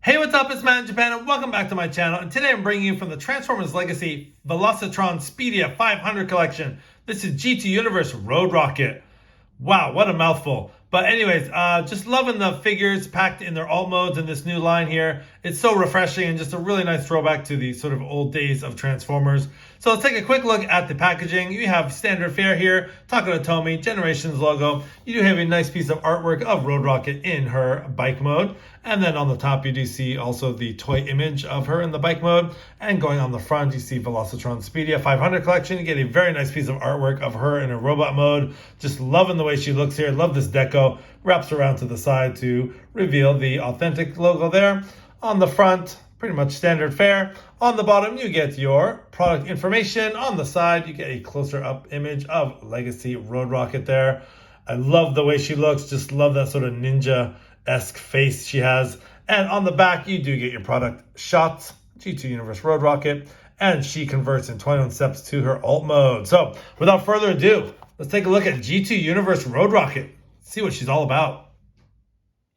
Hey, what's up? It's Matt in Japan, and welcome back to my channel. And today I'm bringing you from the Transformers Legacy Velocitron Speedia 500 collection. This is GT Universe Road Rocket. Wow, what a mouthful. But anyways, just loving the figures packed in their alt modes in this new line here. It's so refreshing and just a really nice throwback to the sort of old days of Transformers. So let's take a quick look at the packaging. You have standard fare here, Taka Tomy, Generations logo. You do have a nice piece of artwork of Road Rocket in her bike mode. And then on the top, you do see also the toy image of her in the bike mode. And going on the front, you see Velocitron Speedia 500 collection. You get a very nice piece of artwork of her in a robot mode. Just loving the way she looks here. Love this deco. Wraps around to the side to reveal the authentic logo there. On the front, pretty much standard fare. On the bottom, you get your product information. On the side, you get a closer up image of Legacy Road Rocket there. I love the way she looks. Just love that sort of ninja-esque face she has. And on the back, you do get your product shots, G2 Universe Road Rocket, and she converts in 21 steps to her alt mode. So without further ado, let's take a look at G2 Universe Road Rocket. See what she's all about.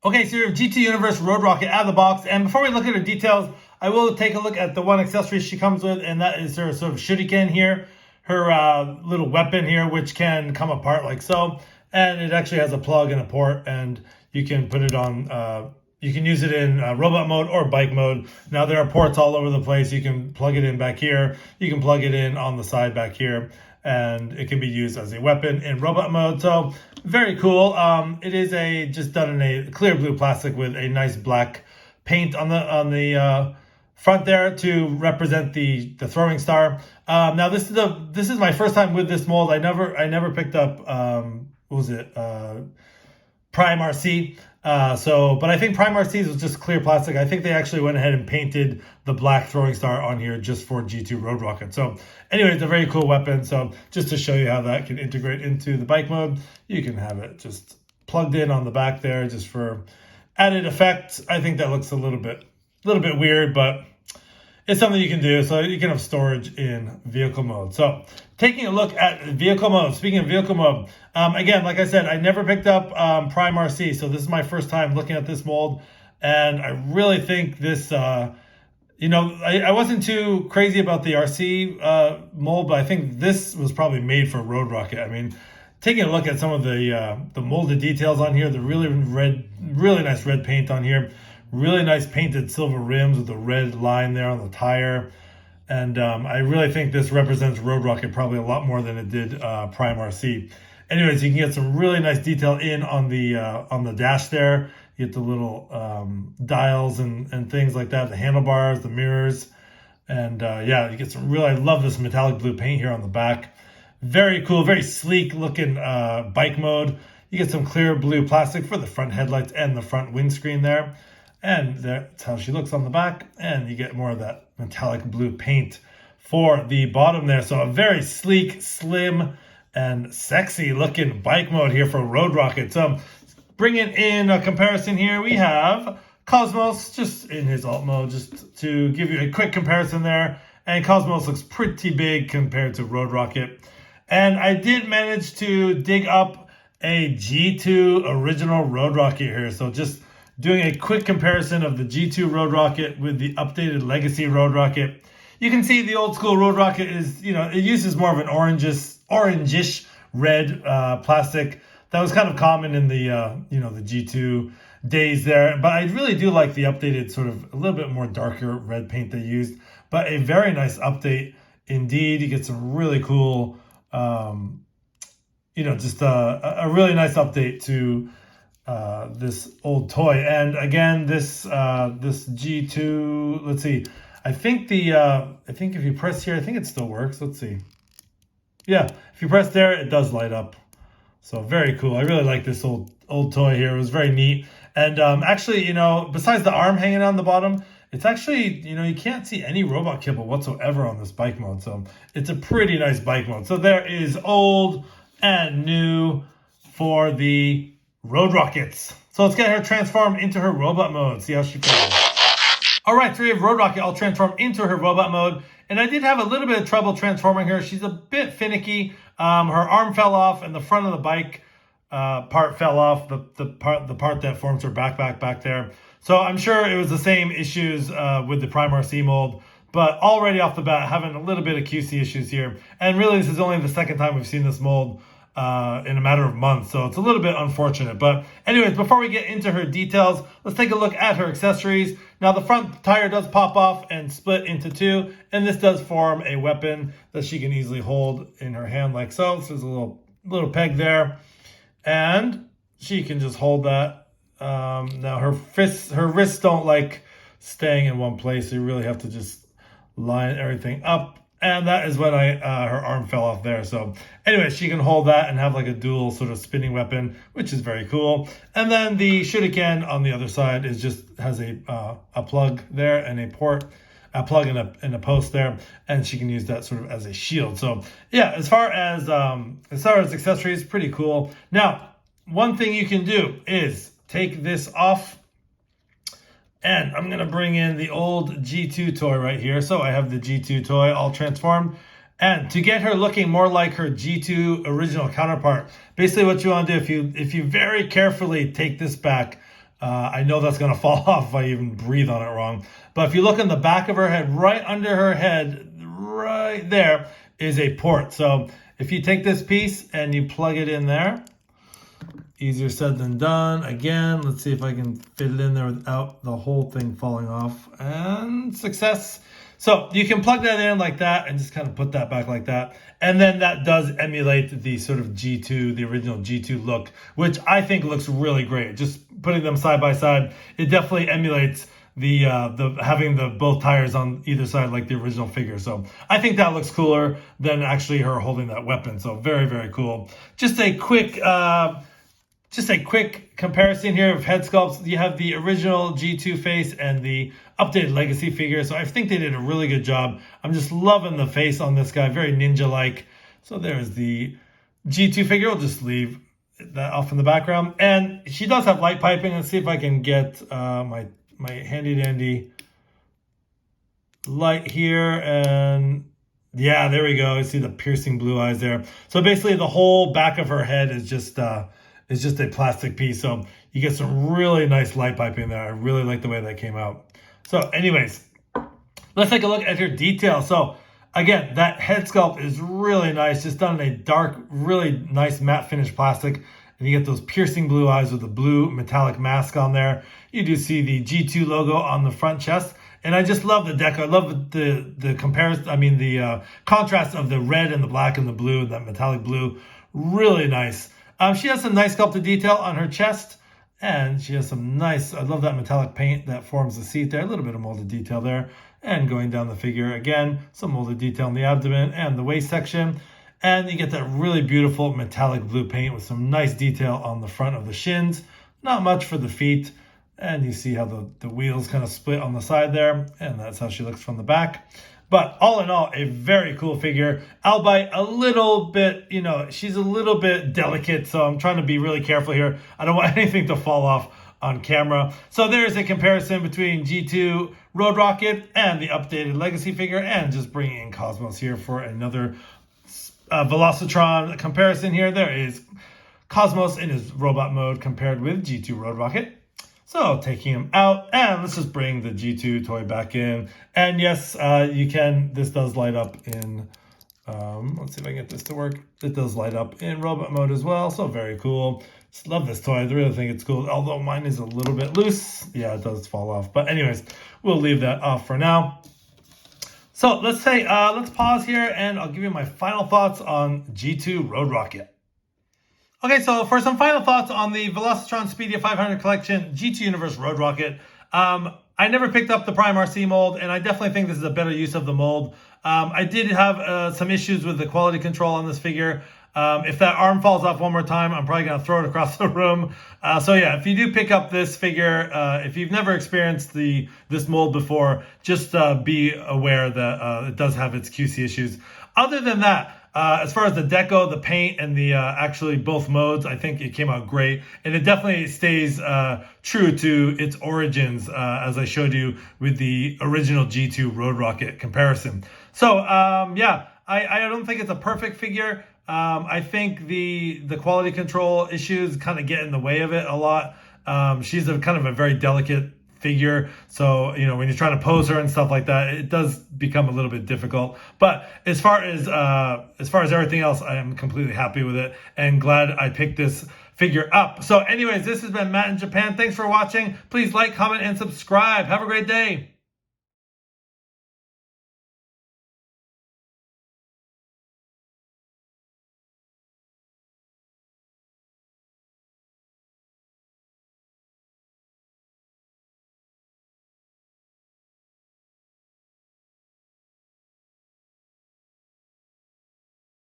Okay, so you have GT Universe Road Rocket out of the box. And before we look at her details, I will take a look at the one accessory she comes with, and that is her sort of shuriken here, her little weapon here, which can come apart like so. And it actually has a plug and a port, and you can put it on, you can use it in robot mode or bike mode. Now there are ports all over the place. You can plug it in back here. You can plug it in on the side back here, and it can be used as a weapon in robot mode. So very cool. It is just done in a clear blue plastic with a nice black paint on the front there to represent the throwing star. Now this is my first time with this mold. I never picked up what was it, Prime RC. But I think Prime RC's was just clear plastic. I think they actually went ahead and painted the black throwing star on here just for G2 Road Rocket. So anyway, it's a very cool weapon. So just to show you how that can integrate into the bike mode, you can have it just plugged in on the back there just for added effect. I think that looks a little bit weird, but it's something you can do. So you can have storage in vehicle mode. So taking a look at vehicle mode. Speaking of vehicle mode, again, like I said, I never picked up Prime RC. So this is my first time looking at this mold. And I really think this, I wasn't too crazy about the RC mold, but I think this was probably made for Road Rocket. I mean, taking a look at some of the molded details on here, the really nice red paint on here. Really nice painted silver rims with the red line there on the tire. And I really think this represents Road Rocket probably a lot more than it did Prime RC. Anyways, you can get some really nice detail in on the dash there. You get the little dials and things like that, the handlebars, the mirrors. And yeah, you get some I love this metallic blue paint here on the back. Very cool, very sleek looking bike mode. You get some clear blue plastic for the front headlights and the front windscreen there. And that's how she looks on the back. And you get more of that metallic blue paint for the bottom there. So a very sleek, slim, and sexy looking bike mode here for Road Rocket. So bringing in a comparison here, we have Cosmos just in his alt mode, just to give you a quick comparison there. And Cosmos looks pretty big compared to Road Rocket. And I did manage to dig up a G2 original Road Rocket here. So just doing a quick comparison of the G2 Road Rocket with the updated Legacy Road Rocket. You can see the old school Road Rocket is, it uses more of an orangish red plastic. That was kind of common in the, the G2 days there. But I really do like the updated sort of a little bit more darker red paint they used. But a very nice update indeed. You get some really cool, just a really nice update to this old toy. And again, this G2, let's see, I think if you press here, I think it still works. Let's see. Yeah, if you press there, it does light up. So very cool. I really like this old toy here. It was very neat. And actually, besides the arm hanging on the bottom, it's actually, you can't see any robot kibble whatsoever on this bike mode. So it's a pretty nice bike mode. So there is old and new for the Road Rockets. So let's get her transformed into her robot mode. See how she feels. All right, so we have Road Rocket all transformed into her robot mode. And I did have a little bit of trouble transforming her. She's a bit finicky. Her arm fell off and the front of the bike part fell off. The part that forms her backpack back there. So I'm sure it was the same issues with the Prime RC mold, but already off the bat having a little bit of QC issues here. And really this is only the second time we've seen this mold in a matter of months, so it's a little bit unfortunate. But anyways, before we get into her details, let's take a look at her accessories. Now the front tire does pop off and split into two, and this does form a weapon that she can easily hold in her hand like so. So there's a little peg there, and she can just hold that. Now her wrists don't like staying in one place, so you really have to just line everything up. And that is when her arm fell off there. So anyway, she can hold that and have like a dual sort of spinning weapon, which is very cool. And then the shuriken on the other side has a plug there and a port, a plug and a post there, and she can use that sort of as a shield. So yeah, as far as accessories, pretty cool. Now, one thing you can do is take this off. And I'm going to bring in the old G2 toy right here. So I have the G2 toy all transformed. And to get her looking more like her G2 original counterpart, basically what you want to do, if you very carefully take this back, I know that's going to fall off if I even breathe on it wrong. But if you look in the back of her head, right under her head, right there is a port. So if you take this piece and you plug it in there, easier said than done. Again, let's see if I can fit it in there without the whole thing falling off. And success. So you can plug that in like that and just kind of put that back like that. And then that does emulate the sort of G2, the original G2 look, which I think looks really great. Just putting them side by side, it definitely emulates the having the both tires on either side like the original figure. So I think that looks cooler than actually her holding that weapon. So very, very cool. Just a quick comparison here of head sculpts. You have the original G2 face and the updated Legacy figure. So I think they did a really good job. I'm just loving the face on this guy, very ninja-like. So there's the G2 figure. We'll just leave that off in the background. And she does have light piping. Let's see if I can get my handy-dandy light here. And yeah, there we go. You see the piercing blue eyes there. So basically the whole back of her head is just a plastic piece. So you get some really nice light piping there. I really like the way that came out. So anyways, let's take a look at her detail. So again, that head sculpt is really nice, just done in a dark, really nice matte finish plastic. And you get those piercing blue eyes with the blue metallic mask on there. You do see the G2 logo on the front chest. And I just love the deco. I love the comparison. I mean, the contrast of the red and the black and the blue, and that metallic blue. Really nice. She has some nice sculpted detail on her chest, and she has some nice, I love that metallic paint that forms the seat there, a little bit of molded detail there, and going down the figure again, some molded detail in the abdomen and the waist section, and you get that really beautiful metallic blue paint with some nice detail on the front of the shins, not much for the feet, and you see how the wheels kind of split on the side there, and that's how she looks from the back. But all in all, a very cool figure, albeit a little bit, she's a little bit delicate, so I'm trying to be really careful here. I don't want anything to fall off on camera. So there's a comparison between G2 Road Rocket and the updated Legacy figure, and just bringing in Cosmos here for another Velocitron comparison here. There is Cosmos in his robot mode compared with G2 Road Rocket. So taking him out, and let's just bring the G2 toy back in. And yes, you can, this does light up in, let's see if I can get this to work. It does light up in robot mode as well, so very cool. Just love this toy. I really think it's cool, although mine is a little bit loose. Yeah, it does fall off. But anyways, we'll leave that off for now. So let's pause here, and I'll give you my final thoughts on G2 Road Rocket. Okay, so for some final thoughts on the Velocitron Speedia 500 collection, G2 Universe Road Rocket. I never picked up the Prime RC mold, and I definitely think this is a better use of the mold. I did have some issues with the quality control on this figure. If that arm falls off one more time, I'm probably going to throw it across the room. So yeah, if you do pick up this figure, if you've never experienced this mold before, just be aware that it does have its QC issues. Other than that, as far as the deco, the paint, and the actually both modes, I think it came out great. And it definitely stays true to its origins, as I showed you with the original G2 Road Rocket comparison. So yeah, I don't think it's a perfect figure. I think the quality control issues kind of get in the way of it a lot. She's kind of a very delicate figure. So, when you're trying to pose her and stuff like that, it does become a little bit difficult. But as far as everything else, I am completely happy with it and glad I picked this figure up. So anyways, this has been Matt in Japan. Thanks for watching. Please like, comment, and subscribe. Have a great day.